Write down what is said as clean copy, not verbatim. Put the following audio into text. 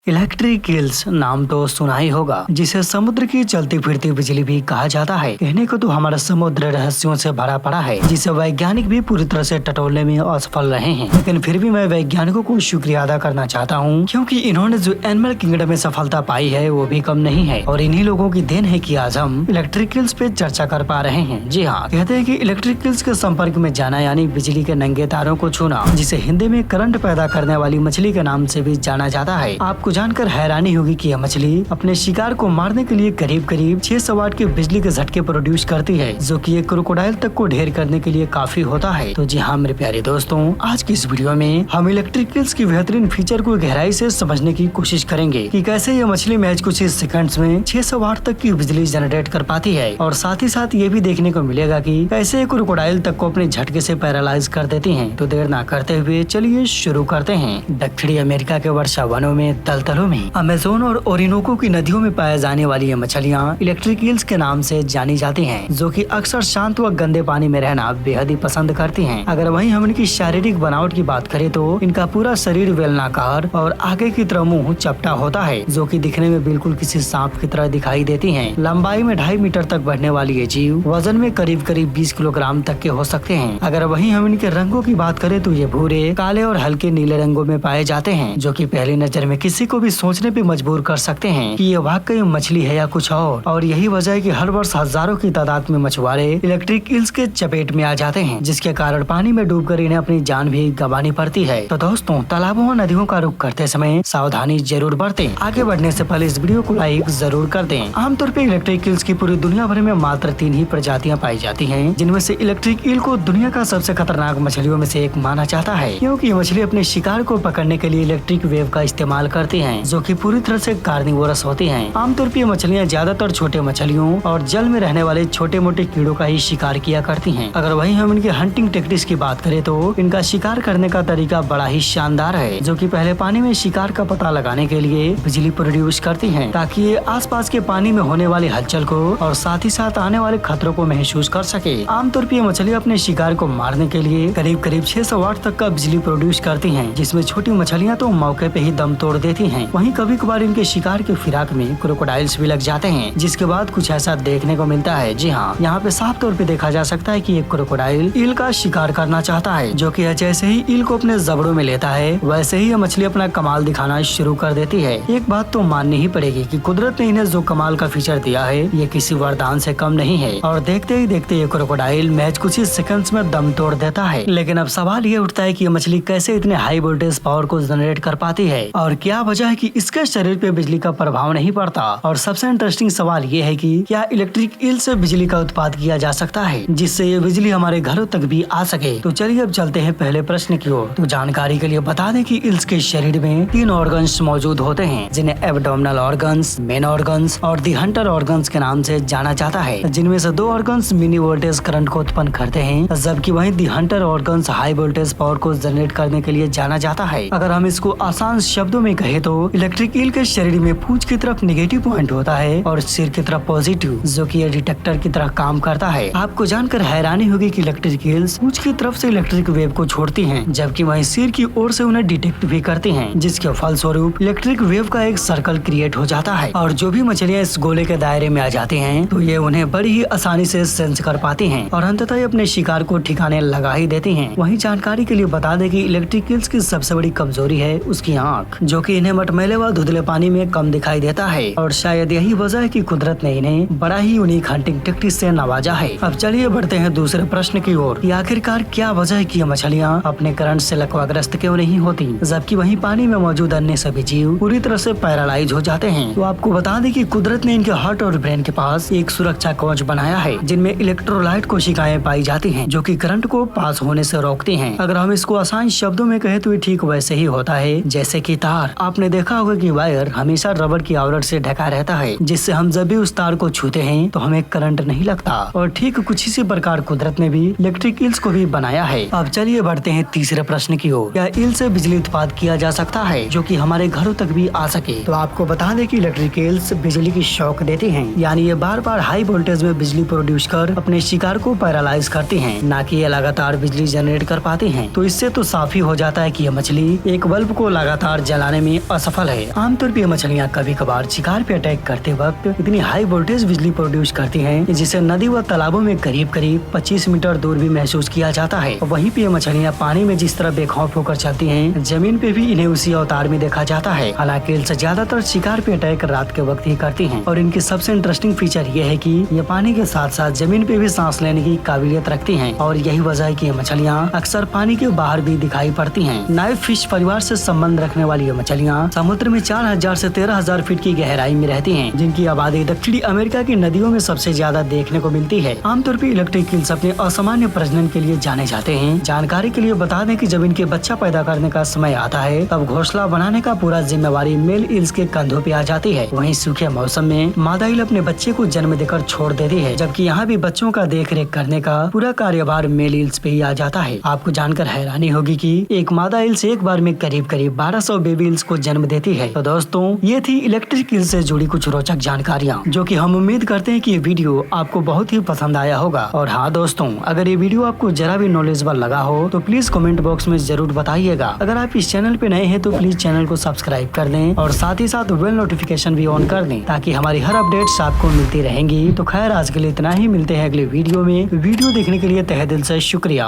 Electric eels नाम तो सुना ही होगा, जिसे समुद्र की चलती फिरती बिजली भी कहा जाता है। कहने को तो हमारा समुद्र रहस्यों से भरा पड़ा है, जिसे वैज्ञानिक भी पूरी तरह से टटोलने में असफल रहे हैं। लेकिन फिर भी मैं वैज्ञानिकों को शुक्रिया अदा करना चाहता हूँ, क्योंकि इन्होंने जो एनिमल किंगडम में सफलता पाई है वो भी कम नहीं है। और इन्हीं लोगों की देन है कि आज हम इलेक्ट्रिक ईल्स पे चर्चा कर पा रहे हैं। जी हाँ, कहते हैं कि इलेक्ट्रिक ईल्स के संपर्क में जाना यानी बिजली के नंगे तारों को छूना, जिसे हिंदी में करंट पैदा करने वाली मछली के नाम से भी जाना जाता है। आपको जानकर हैरानी होगी कि यह मछली अपने शिकार को मारने के लिए करीब करीब 600 वाट के बिजली के झटके प्रोड्यूस करती है, जो कि एक क्रोकोडाइल तक को ढेर करने के लिए काफी होता है। तो जी हाँ मेरे प्यारे दोस्तों, आज की इस वीडियो में हम इलेक्ट्रिक ईल्स की बेहतरीन फीचर को गहराई से समझने की कोशिश करेंगे कि कैसे यह मछली महज कुछ ही सेकंड्स में 600 वाट तक की बिजली जनरेट कर पाती है। और साथ ही साथ ये भी देखने को मिलेगा कि कैसे क्रोकोडाइल तक को अपने झटके से पैरालाइज कर देती है। तो देर न करते हुए चलिए शुरू करते हैं। दक्षिणी अमेरिका के वर्षा वनों में, दलदलों में, अमेज़न और ओरिनोको की नदियों में पाए जाने वाली ये मछलियाँ इलेक्ट्रिक ईल्स के नाम से जानी जाती हैं, जो कि अक्सर शांत व गंदे पानी में रहना बेहद ही पसंद करती हैं। अगर वहीं हम इनकी शारीरिक बनावट की बात करें तो इनका पूरा शरीर बेलनाकार और आगे की तरफ मुंह चपटा होता है, जो कि दिखने में बिल्कुल किसी सांप की तरह दिखाई देती हैं। लंबाई में 2.5 मीटर तक बढ़ने वाली ये जीव वजन में करीब करीब 20 किलोग्राम तक के हो सकते हैं। अगर वहीं हम इनके रंगों की बात करें तो ये भूरे, काले और हल्के नीले रंगों में पाए जाते हैं, जो कि पहली नजर में किसी को भी सोचने पे मजबूर कर सकते हैं कि ये वाकई मछली है या कुछ और यही वजह है कि हर वर्ष हजारों की तादाद में मछुआरे इलेक्ट्रिक ईल्स के चपेट में आ जाते हैं, जिसके कारण पानी में डूबकर इन्हें अपनी जान भी गंवानी पड़ती है। तो दोस्तों, तालाबों और नदियों का रुख करते समय सावधानी जरूर बरतें। आगे बढ़ने से पहले इस वीडियो को लाइक जरूर कर दें। आमतौर पर इलेक्ट्रिक ईल्स की पूरी दुनिया भर में मात्र 3 ही प्रजातियां पाई जाती हैं, जिनमें से इलेक्ट्रिक ईल को दुनिया का सबसे खतरनाक मछलियों में से एक माना जाता है, क्योंकि ये मछली अपने शिकार को पकड़ने के लिए इलेक्ट्रिक वेव का इस्तेमाल करती है, जो की पूरी तरह से कार्निवोरस होती है। आमतौर पर ये मछलियाँ ज्यादातर छोटे मछलियों और जल में रहने वाले छोटे मोटे कीड़ों का ही शिकार किया करती हैं। अगर वहीं हम इनकी हंटिंग टेक्टिक्स की बात करें तो इनका शिकार करने का तरीका बड़ा ही शानदार है, जो कि पहले पानी में शिकार का पता लगाने के लिए बिजली प्रोड्यूस करती हैं, ताकि ये आसपास के पानी में होने वाली हलचल को और साथ ही साथ आने वाले खतरों को महसूस कर सके। आमतौर पर ये मछली अपने शिकार को मारने के लिए करीब करीब 600 वाट तक का बिजली प्रोड्यूस करती हैं, जिसमें छोटी मछलियाँ तो मौके पे ही दम तोड़ देती हैं। वहीं कभी कभार इनके शिकार के फिराक में क्रोकोडाइल्स भी लग जाते हैं, जिसके बाद कुछ ऐसा देखने को मिलता है। जी हाँ, यहाँ पे साफ तौर पे देखा जा सकता है कि एक क्रोकोडाइल ईल का शिकार करना चाहता है, जो कि जैसे ही ईल को अपने जबड़ों में लेता है वैसे ही यह मछली अपना कमाल दिखाना शुरू कर देती है। एक बात तो माननी ही पड़ेगी कि कुदरत ने इन्हें जो कमाल का फीचर दिया है ये किसी वरदान से कम नहीं है, और देखते ही देखते ये क्रोकोडाइल महज कुछ ही सेकंड्स में दम तोड़ देता है। लेकिन अब सवाल ये उठता है कि ये मछली कैसे इतने हाई वोल्टेज पावर को जनरेट कर पाती है, और क्या वजह है कि इसके शरीर पे बिजली का प्रभाव नहीं पड़ता। और सबसे इंटरेस्टिंग सवाल ये है कि क्या इलेक्ट्रिक ईल से बिजली का उत्पाद किया जा सकता है, जिससे ये बिजली हमारे घरों तक भी आ सके। तो चलिए अब चलते हैं पहले प्रश्न की ओर। तो जानकारी के लिए बता दें कि ईल्स के शरीर में 3 ऑर्गन्स मौजूद होते हैं, जिन्हें एब्डोमिनल ऑर्गन्स, मेन ऑर्गन्स और दी हंटर ऑर्गन्स के नाम से जाना जाता है, जिनमें से 2 ऑर्गन्स मिनी वोल्टेज करंट को उत्पन्न करते हैं, जबकि वहीं the hunter organs high voltage power को जनरेट करने के लिए जाना जाता है। अगर हम इसको आसान शब्दों में कहें तो इलेक्ट्रिक ईल के शरीर में पूंछ की तरफ नेगेटिव पॉइंट होता है और सिर की तरफ पॉजिटिव, जो कि ये डिटेक्टर की तरह काम करता है। आपको जानकर हैरानी होगी कि इलेक्ट्रिक ईल्स पूंछ की तरफ से इलेक्ट्रिक वेव को छोड़ती हैं, जबकि वहीं सिर की ओर से उन्हें डिटेक्ट भी करती हैं, जिसके फलस्वरूप इलेक्ट्रिक वेव का एक सर्कल क्रिएट हो जाता है। और जो भी मछलियाँ इस गोले के दायरे में आ जाती हैं तो ये उन्हें बड़ी ही आसानी से सेंस कर पाती हैं और अंततः ये अपने शिकार को ठिकाने लगा ही देती हैं। वहीं जानकारी के लिए बता दें कि इलेक्ट्रिक ईल्स की सबसे बड़ी कमजोरी है उसकी आँख, जो कि इन्हें मटमैले व धुंधले पानी में कम दिखाई देता है, और शायद यही वजह है कि कुदरत ने इन्हें बड़ा ही यूनिक हंटिंग टेक्टिक्स से नवाजा है। अब चलिए बढ़ते हैं दूसरे प्रश्न की ओर कि आखिरकार क्या वजह है कि ये मछलियाँ अपने करंट से लकवाग्रस्त क्यों नहीं होती, जबकि वहीं पानी में मौजूद अन्य सभी जीव पूरी तरह से पैरालाइज हो जाते हैं। तो आपको बता दें कि कुदरत ने इनके हार्ट और ब्रेन के पास एक सुरक्षा कवच बनाया है, जिनमें इलेक्ट्रोलाइट कोशिकाएं पाई जाती हैं, जो कि करंट को पास होने से रोकती हैं। अगर हम इसको आसान शब्दों में कहें तो ये ठीक वैसे ही होता है जैसे कि तार। आपने देखा होगा कि वायर हमेशा रबर की आवरण से ढका रहता है, जिससे हम जब भी उस तार को छूते हैं तो हमें करंट नहीं लगता, और ठीक कुछ इसी प्रकार कुदरत ने भी इलेक्ट्रिक ईल्स को भी बनाया है। अब चलिए बढ़ते हैं तीसरे प्रश्न की ओर। क्या ईल से बिजली उत्पाद किया जा सकता है जो कि हमारे घरों तक भी आ सके? तो आपको बता दें कि इलेक्ट्रिक ईल्स बिजली की शॉक देती हैं, यानी ये बार बार हाई वोल्टेज में बिजली प्रोड्यूस कर अपने शिकार को पैरालाइज करती हैं, ना कि ये लगातार बिजली जनरेट कर पाती हैं। तो इससे तो साफ ही हो जाता है कि ये मछली एक बल्ब को लगातार जलाने में असफल है। आमतौर पर मछलियाँ कभी कभार शिकार पे अटैक करते वक्त इतनी हाई वोल्टेज बिजली प्रोड्यूस करती हैं जिसे नदी व तालाबों में करीब 25 मीटर दूर भी महसूस किया जाता है। वहीं पे मछलियाँ पानी में जिस तरह बेखौफ होकर चलती हैं, जमीन पे भी इन्हें उसी अवतार में देखा जाता है। हालांकि इनसे ज्यादातर शिकार पे अटैक रात के वक्त ही करती हैं और इनकी सबसे इंटरेस्टिंग फीचर ये है कि ये पानी के साथ साथ जमीन पे भी सांस लेने की काबिलियत रखती हैं और यही वजह है कि ये मछलियाँ अक्सर पानी के बाहर भी दिखाई पड़ती हैं। नाइफ फिश परिवार से संबंध रखने वाली ये मछलियाँ समुद्र में 4000 से 13000 फीट की गहराई में रहती हैं, जिनकी आबादी दक्षिणी अमेरिका की नदियों में सबसे ज्यादा देखने को मिलती है। आमतौर पर इलेक्ट्रिक ईल्स अपने असामान्य प्रजनन के लिए जाने जाते हैं। जानकारी के लिए बता दें कि जब इनके बच्चा पैदा करने का समय आता है तब घोंसला बनाने का पूरा जिम्मेवारी मेल ईल्स के कंधों पे आ जाती है। वहीं सूखे मौसम में मादा ईल अपने बच्चे को जन्म देकर छोड़ देती है, जबकि यहाँ भी बच्चों का देख रेख करने का पूरा कार्यभार मेल ईल्स पे ही आ जाता है। आपको जानकर हैरानी होगी कि एक मादा ईल्स एक बार में करीब 1200 बेबी ईल्स को जन्म देती है। तो दोस्तों, ये थी इलेक्ट्रिक ईल से जुड़ी कुछ रोचक जानकारियाँ, जो कि हम उम्मीद करते हैं कि ये वीडियो आपको बहुत ही पसंद आया होगा। और हाँ दोस्तों, अगर ये वीडियो आपको जरा भी नॉलेजेबल लगा हो तो प्लीज कमेंट बॉक्स में जरूर बताइएगा। अगर आप इस चैनल पे नए हैं तो प्लीज चैनल को सब्सक्राइब कर दें और साथ ही साथ बेल नोटिफिकेशन भी ऑन कर दें ताकि हमारी हर अपडेट्स आपको मिलती रहेंगी। तो खैर, आज के लिए इतना ही। मिलते हैं अगले वीडियो में। वीडियो देखने के लिए तहे दिल से शुक्रिया।